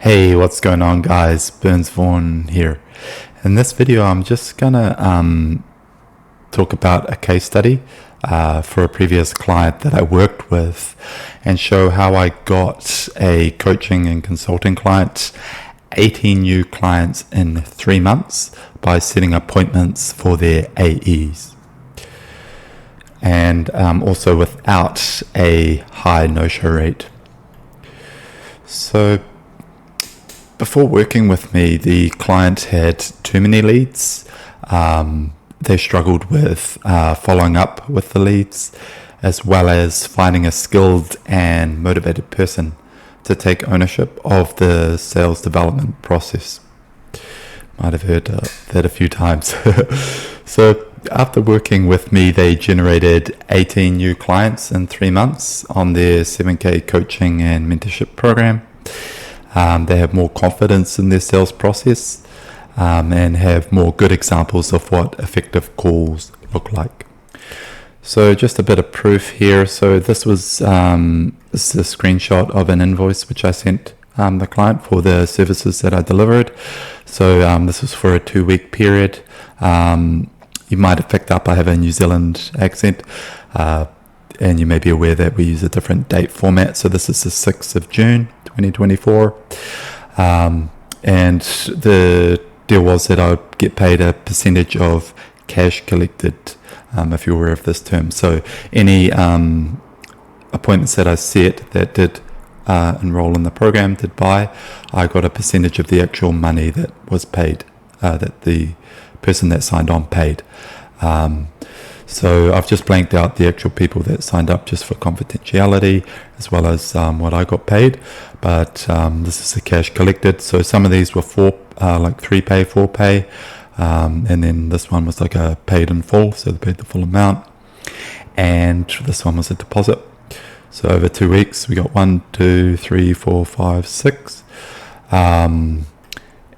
Hey, what's going on, guys? Burns Vaughan here. In this video, I'm just gonna talk about a case study for a previous client that I worked with and show how I got a coaching and consulting client 18 new clients in 3 months by setting appointments for their AEs, and also without a high no-show rate. So before working with me, the client had too many leads. They struggled with following up with the leads, as well as finding a skilled and motivated person to take ownership of the sales development process. Might have heard that a few times. So after working with me, they generated 18 new clients in 3 months on their 7K coaching and mentorship program. They have more confidence in their sales process and have more good examples of what effective calls look like. So just a bit of proof here. So this is a screenshot of an invoice which I sent the client for the services that I delivered. So this was for a 2-week period. You might have picked up I have a New Zealand accent, and you may be aware that we use a different date format. So this is the 6th of June 2024, and the deal was that I would get paid a percentage of cash collected, if you're aware of this term. So any appointments that I set that did enroll in the program, did buy, I got a percentage of the actual money that was paid, that the person that signed on paid. So I've just blanked out the actual people that signed up just for confidentiality, as well as what I got paid. But this is the cash collected. So some of these were like 3 pay, 4 pay, and then this one was like a paid in full, so they paid the full amount. And this one was a deposit. So over 2 weeks, we got 1, 2, 3, 4, 5, 6.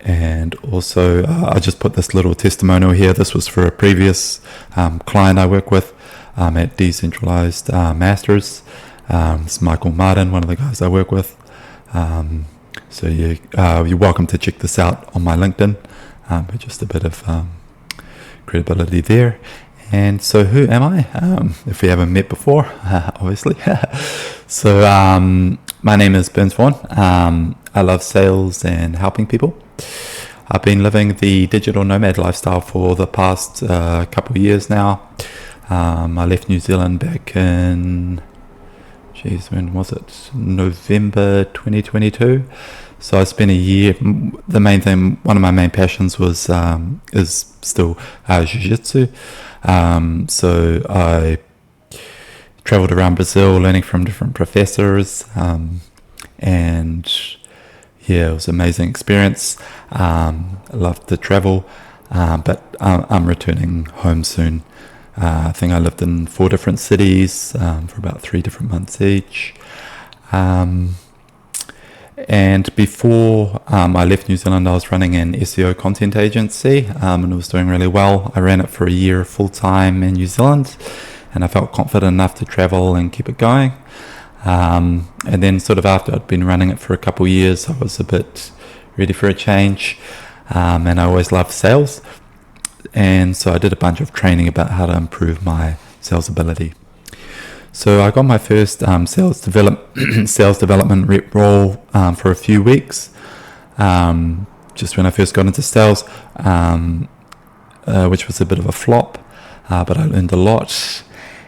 And also, I just put this little testimonial here. This was for a previous client I work with at Decentralized Masters. It's Michael Martin, one of the guys I work with. So you're welcome to check this out on my LinkedIn. But just a bit of credibility there. And so who am I? If we haven't met before, obviously. So my name is Burns Vaughan. I love sales and helping people. I've been living the digital nomad lifestyle for the past couple of years now. I left New Zealand back in, when was it? November 2022. So I spent a year. The main thing, one of my main passions was is still jiu-jitsu. So I traveled around Brazil, learning from different professors, and yeah, it was an amazing experience. I loved the travel, but I'm returning home soon. I think I lived in 4 different cities for about 3 different months each. And before I left New Zealand, I was running an SEO content agency, and it was doing really well. I ran it for a year full-time in New Zealand, and I felt confident enough to travel and keep it going. And then sort of after I'd been running it for a couple of years, I was a bit ready for a change, and I always loved sales. And so I did a bunch of training about how to improve my sales ability. So I got my first sales development rep role for a few weeks, just when I first got into sales, which was a bit of a flop, but I learned a lot.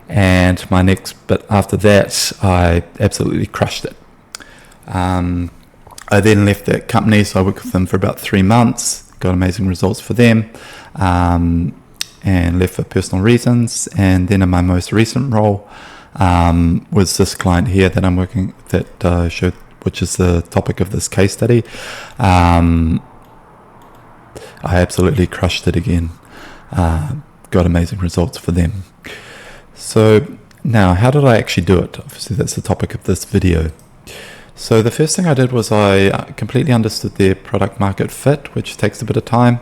And but after that, I absolutely crushed it. I then left that company, so I worked with them for about 3 months, got amazing results for them, and left for personal reasons. And then in my most recent role was this client here that I'm working, that showed, which is the topic of this case study. I absolutely crushed it again. Got amazing results for them. So now, how did I actually do it? Obviously, that's the topic of this video. So the first thing I did was I completely understood their product market fit, which takes a bit of time.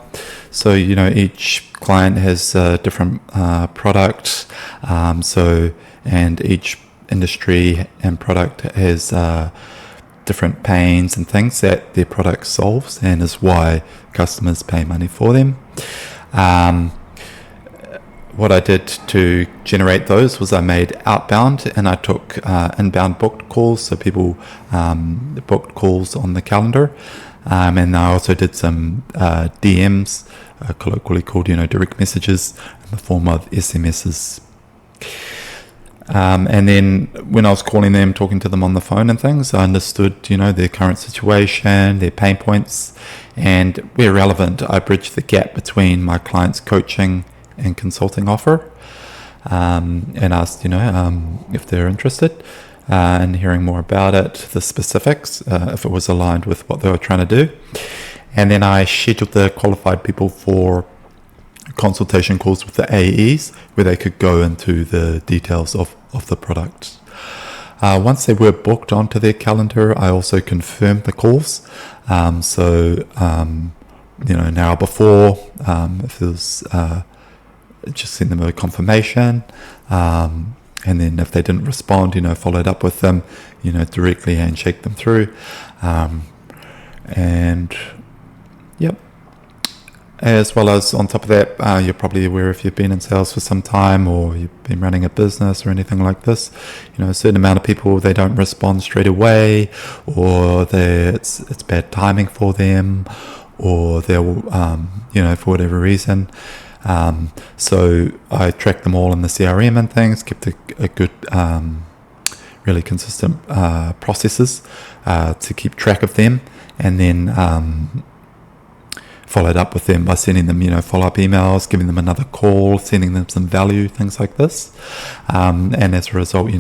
So, each client has different products. And each industry and product has different pains and things that their product solves, and is why customers pay money for them. What I did to generate those was I made outbound, and I took inbound booked calls, so people booked calls on the calendar, and I also did some DMs, colloquially called, direct messages, in the form of SMSs. And then when I was calling them, talking to them on the phone and things, I understood, their current situation, their pain points, and where relevant, I bridged the gap between my clients' coaching and consulting offer, and asked, if they're interested in hearing more about it, the specifics, if it was aligned with what they were trying to do. And then I scheduled the qualified people for consultation calls with the AEs, where they could go into the details of the product. Once they were booked onto their calendar, I also confirmed the calls. Now before, if there was just send them a confirmation, and then if they didn't respond, followed up with them, directly and shake them through, and yep. As well as on top of that, you're probably aware, if you've been in sales for some time or you've been running a business or anything like this, a certain amount of people, they don't respond straight away, or it's bad timing for them, or they'll, for whatever reason. So I tracked them all in the CRM and things, kept a good, really consistent processes to keep track of them, and then followed up with them by sending them, follow-up emails, giving them another call, sending them some value, things like this. And as a result,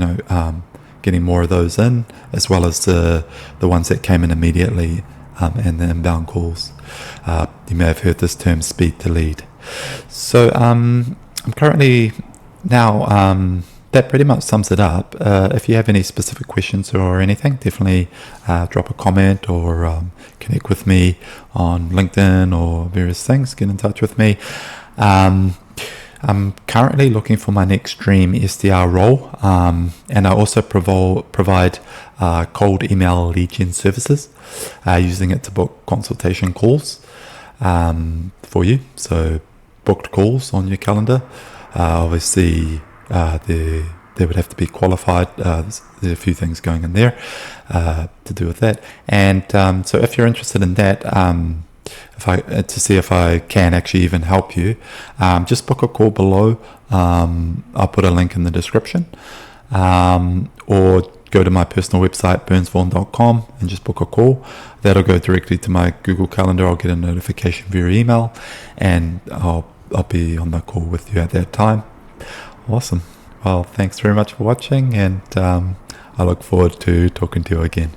getting more of those in, as well as the ones that came in immediately, and the inbound calls. You may have heard this term, speed to lead. So I'm currently now, that pretty much sums it up. If you have any specific questions or anything, definitely drop a comment or connect with me on LinkedIn or various things. Get in touch with me. I'm currently looking for my next dream SDR role, and I also provide cold email lead gen services, using it to book consultation calls for you. So booked calls on your calendar. Obviously, they would have to be qualified. There's a few things going in there to do with that. And so if you're interested in that, to see if I can actually even help you, just book a call below. I'll put a link in the description, or go to my personal website, burnsvaughan.com, and just book a call. That'll go directly to my Google Calendar. I'll get a notification via email, and I'll be on the call with you at that time. Awesome. Well, thanks very much for watching, and I look forward to talking to you again.